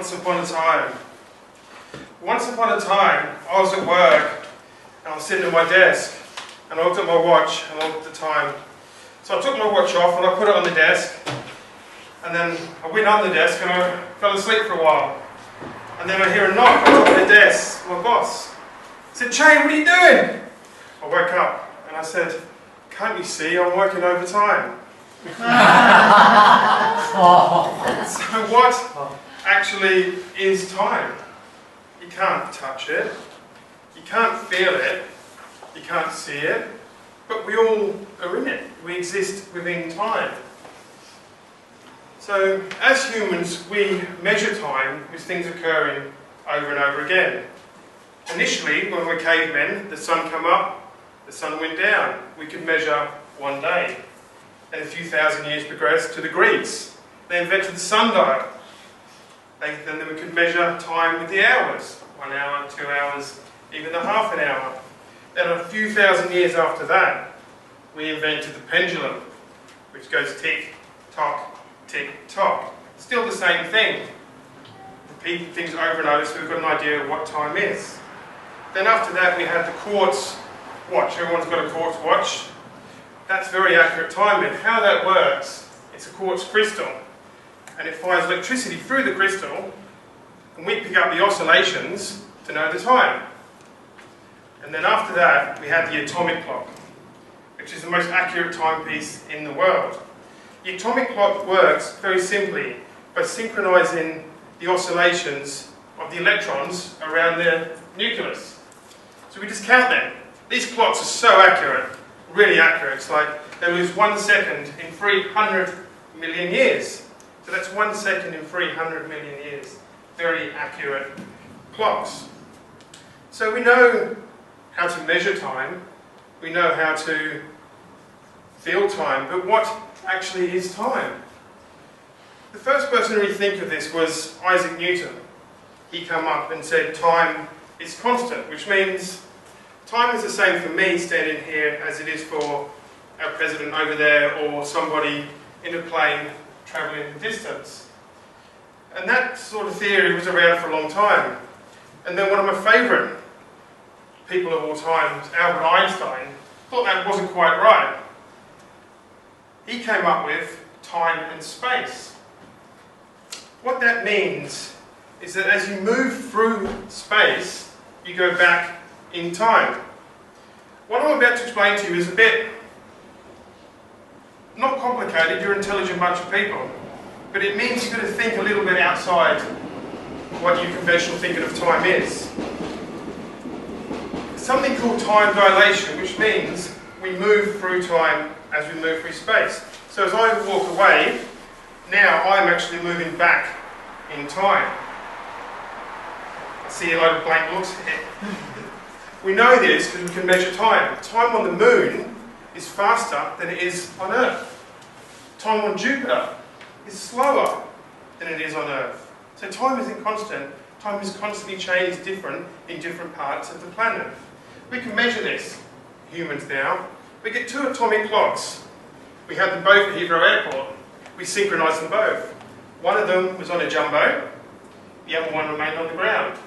Once upon a time. Once upon a time, I was at work and I was sitting at my desk and I looked at my watch and I looked at the time. So I took my watch off and I put it on the desk, and then I went on the desk and I fell asleep for a while. And then I hear a knock on top of the desk, my boss. He said, "Shane, what are you doing?" I woke up and I said, "Can't you see I'm working overtime?" So what actually is time? You can't touch it, you can't feel it, you can't see it, but we all are in it. We exist within time. So as humans, we measure time with things occurring over and over again. Initially, when we were cavemen, the sun came up, the sun went down. We could measure one day. And a few thousand years progressed to the Greeks. They invented the sundial. Then we could measure time with the hours. 1 hour, 2 hours, even a half an hour. Then a few thousand years after that, we invented the pendulum, which goes tick, tock, tick, tock. Still the same thing. Repeating things over and over so we've got an idea of what time is. Then after that we had the quartz watch. Everyone's got a quartz watch. That's very accurate timing. How that works, it's a quartz crystal, and it fires electricity through the crystal, and we pick up the oscillations to know the time. And then after that, we had the atomic clock, which is the most accurate timepiece in the world. The atomic clock works very simply by synchronizing the oscillations of the electrons around the nucleus. So we just count them. These clocks are so accurate. Really accurate. It's like they lose 1 second in 300 million years. So that's 1 second in 300 million years. Very accurate clocks. So we know how to measure time. We know how to feel time. But what actually is time? The first person to really think of this was Isaac Newton. He came up and said time is constant, which means time is the same for me standing here as it is for our president over there or somebody in a plane travelling the distance. And that sort of theory was around for a long time. And then one of my favourite people of all time, Albert Einstein, thought that wasn't quite right. He came up with time and space. What that means is that as you move through space, you go back in time. What I'm about to explain to you is a bit not complicated. You're an intelligent bunch of people, but it means you've got to think a little bit outside what your conventional thinking of time is. There's something called time dilation, which means we move through time as we move through space. So as I walk away, now I'm actually moving back in time. I see a lot of blank looks here. We know this because we can measure time. Time on the moon is faster than it is on Earth. Time on Jupiter is slower than it is on Earth. So time isn't constant. Time is constantly changed, different in different parts of the planet. We can measure this, humans now. We get 2 atomic clocks. We had them both at Heathrow Airport. We synchronised them both. One of them was on a jumbo. The other one remained on the ground.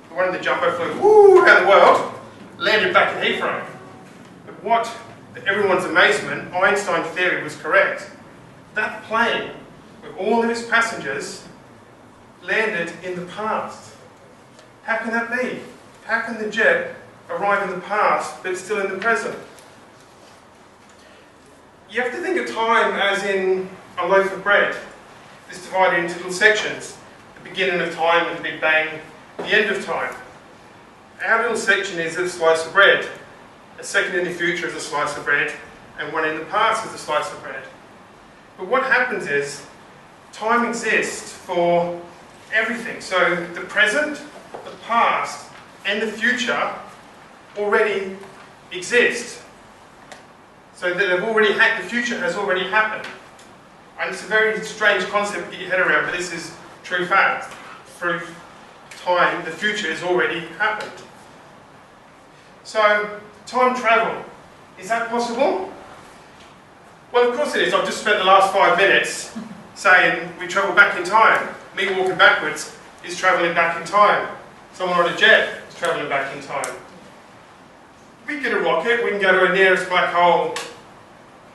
The one in the jumbo flew around the world, landed back at Heathrow. But what, to everyone's amazement, Einstein's theory was correct. That plane, with all of its passengers, landed in the past. How can that be? How can the jet arrive in the past but still in the present? You have to think of time as in a loaf of bread. It's divided into little sections. The beginning of time and the Big Bang, the end of time. Our little section is a slice of bread. A second in the future is a slice of bread, and one in the past is a slice of bread. But what happens is, time exists for everything. So the present, the past, and the future already exist. So that they've already the future has already happened. And it's a very strange concept to get your head around, but this is true fact. Through time, the future has already happened. So, time travel, is that possible? Well, of course it is. I've just spent the last 5 minutes saying we travel back in time. Me walking backwards is travelling back in time. Someone on a jet is travelling back in time. If we get a rocket, we can go to our nearest black hole.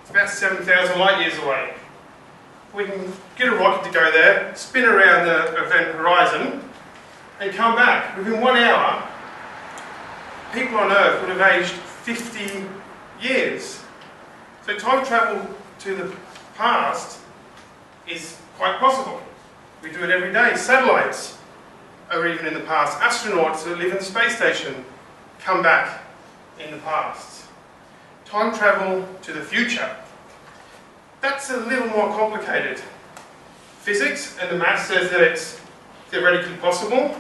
It's about 7,000 light years away. We can get a rocket to go there, spin around the event horizon, and come back. Within 1 hour, people on Earth would have aged 50 years. So time travel to the past is quite possible. We do it every day. Satellites are even in the past. Astronauts that live in the space station come back in the past. Time travel to the future. That's a little more complicated. Physics and the math says that it's theoretically possible.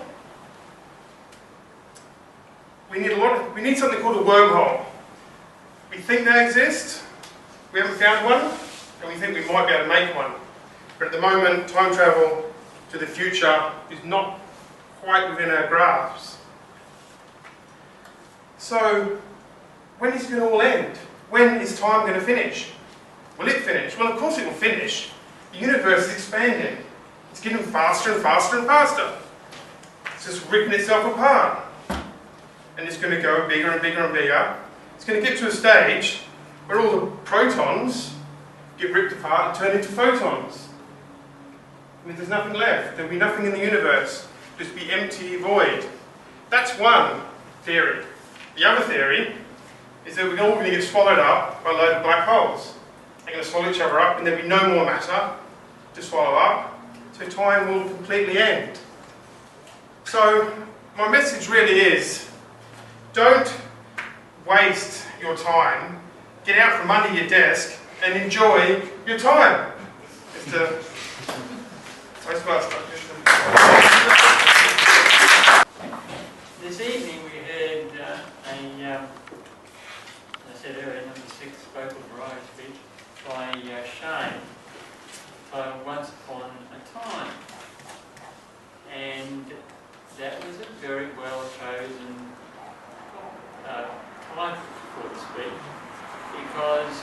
We need something called a wormhole. We think they exist, we haven't found one, and we think we might be able to make one. But at the moment, time travel to the future is not quite within our grasp. So, when is it going to all end? When is time going to finish? Will it finish? Well, of course it will finish. The universe is expanding. It's getting faster and faster and faster. It's just ripping itself apart. And it's going to go bigger and bigger and bigger. It's going to get to a stage where all the protons get ripped apart and turn into photons. I mean, there's nothing left. There'll be nothing in the universe. Just be empty void. That's one theory. The other theory is that we're all going to get swallowed up by a load of black holes. They're going to swallow each other up and there'll be no more matter to swallow up. So time will completely end. So my message really is, don't waste your time. Get out from under your desk and enjoy your time. Mr. Toastmaster. This evening we heard as I said earlier, number 6 vocal variety speech by Shane, titled Once Upon a Time. And that was a very well chosen title for the speech, because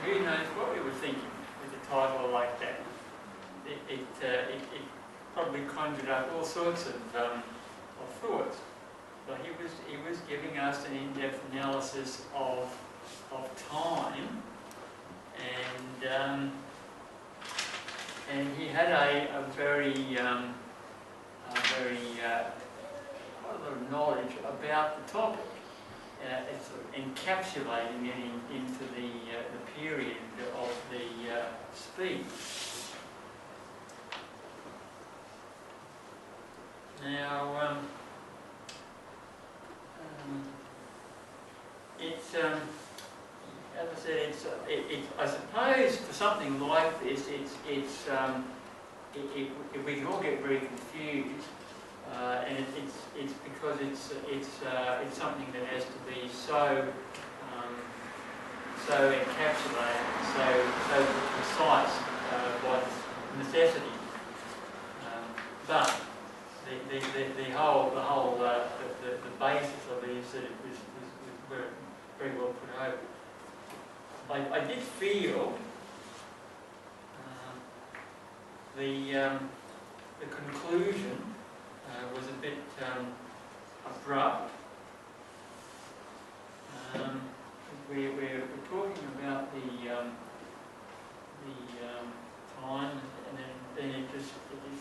who knows what we were thinking with a title like that. It probably conjured up all sorts of thoughts. But he was giving us an in-depth analysis of time, and he had a very quite a lot of knowledge about the topic. It's sort of encapsulating it into the period of the speech. Now, it's as I said, I suppose for something like this, we can all get very confused, and it's because it's something that has to be so encapsulated, so precise by necessity. But the basis of it is that it was very well put over. I did feel the conclusion was a bit abrupt. We're talking about the time, and then it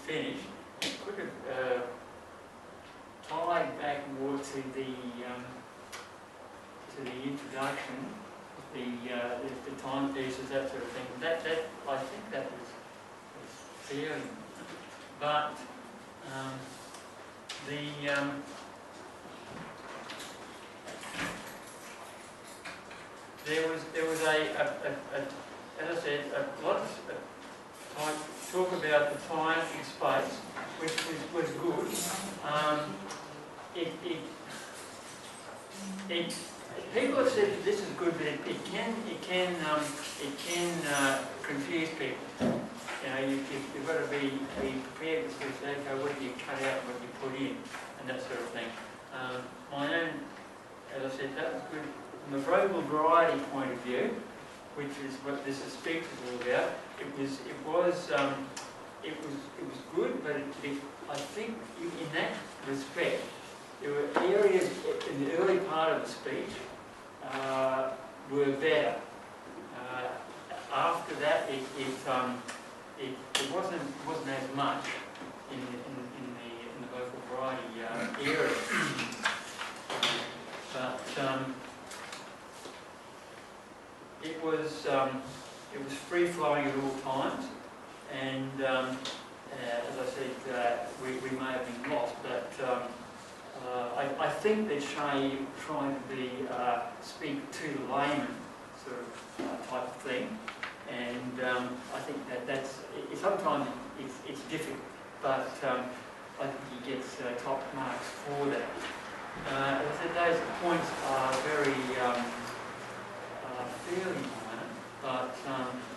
finished. It could have tied back more to the introduction, the timepieces, that sort of thing. That I think that was fair, but there was as I said, a lot of talk about the time and space, which was good. People have said that this is good, but it can confuse people. You know, you've got to be prepared to say, okay, what do you cut out, what do you put in, and that sort of thing. My own, as I said, that was good from a vocal variety point of view, which is what this speech is all about. it was good, but I think in that respect, there were areas in the early part of the speech were better. After that, it wasn't as much in the vocal variety area. But it was free flowing at all times, and as I said, we may have been lost, but I think that Shay trying to speak to the layman sort of type of thing, and I think that's sometimes it's difficult, but I think he gets top marks for that. As I said, those points are very fairly minor, but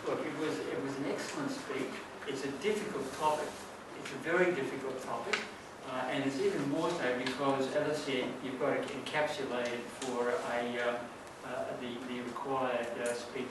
look, it was an excellent speech. It's a difficult topic. It's a very difficult topic, and it's even more so because, as I said, you've got to encapsulate it for the required speech